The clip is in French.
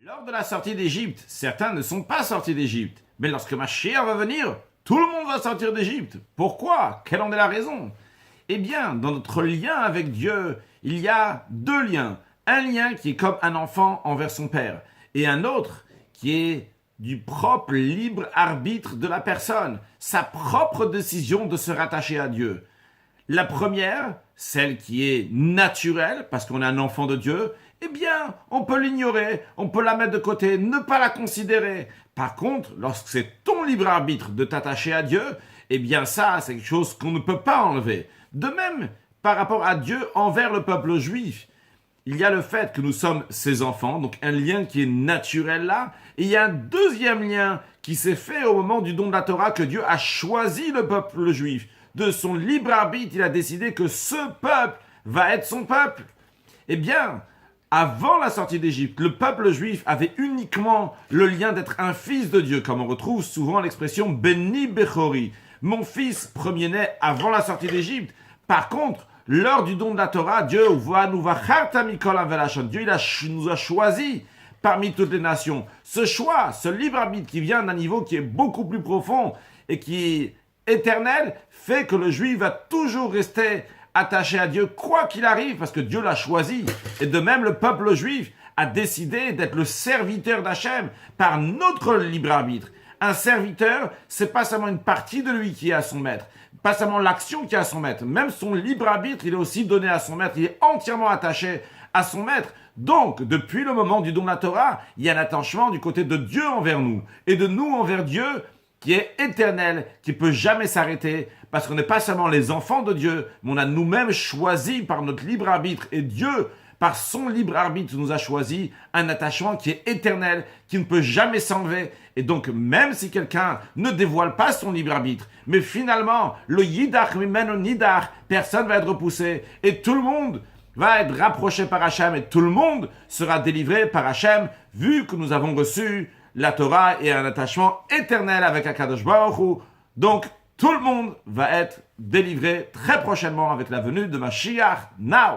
Lors de la sortie d'Égypte, certains ne sont pas sortis d'Égypte. Mais lorsque Mashiach va venir, tout le monde va sortir d'Égypte. Pourquoi? Quelle en est la raison? Eh bien, dans notre lien avec Dieu, il y a deux liens. Un lien qui est comme un enfant envers son père, et un autre qui est du propre libre arbitre de la personne, sa propre décision de se rattacher à Dieu. La première, celle qui est naturelle, parce qu'on est un enfant de Dieu, eh bien, on peut l'ignorer, on peut la mettre de côté, ne pas la considérer. Par contre, lorsque c'est ton libre arbitre de t'attacher à Dieu, eh bien ça, c'est quelque chose qu'on ne peut pas enlever. De même, par rapport à Dieu envers le peuple juif, il y a le fait que nous sommes ses enfants, donc un lien qui est naturel là, et il y a un deuxième lien qui s'est fait au moment du don de la Torah, que Dieu a choisi le peuple juif. De son libre arbitre, il a décidé que ce peuple va être son peuple. Eh bien, avant la sortie d'Égypte, le peuple juif avait uniquement le lien d'être un fils de Dieu, comme on retrouve souvent l'expression « Beni Bechori », mon fils premier-né avant la sortie d'Égypte. Par contre, lors du don de la Torah, Dieu nous a choisis parmi toutes les nations. Ce choix, ce libre arbitre qui vient d'un niveau qui est beaucoup plus profond et qui est éternel, fait que le juif va toujours rester attaché à Dieu, quoi qu'il arrive, parce que Dieu l'a choisi. Et de même, le peuple juif a décidé d'être le serviteur d'Hachem par notre libre arbitre. Un serviteur, c'est pas seulement une partie de lui qui est à son maître, pas seulement l'action qui est à son maître, même son libre arbitre, il est aussi donné à son maître, il est entièrement attaché à son maître. Donc, depuis le moment du don de la Torah, il y a un attachement du côté de Dieu envers nous, et de nous envers Dieu, qui est éternel, qui peut jamais s'arrêter, parce qu'on n'est pas seulement les enfants de Dieu, mais on a nous-mêmes choisi par notre libre arbitre, et Dieu, par son libre arbitre, nous a choisi un attachement qui est éternel, qui ne peut jamais s'enlever. Et donc, même si quelqu'un ne dévoile pas son libre arbitre, mais finalement, le yidach mimenu nidach, personne va être repoussé, et tout le monde va être rapproché par Hachem, et tout le monde sera délivré par Hachem, vu que nous avons reçu la Torah et un attachement éternel avec Akadosh Baruch Hu. Donc, tout le monde va être délivré très prochainement avec la venue de Mashiach Now.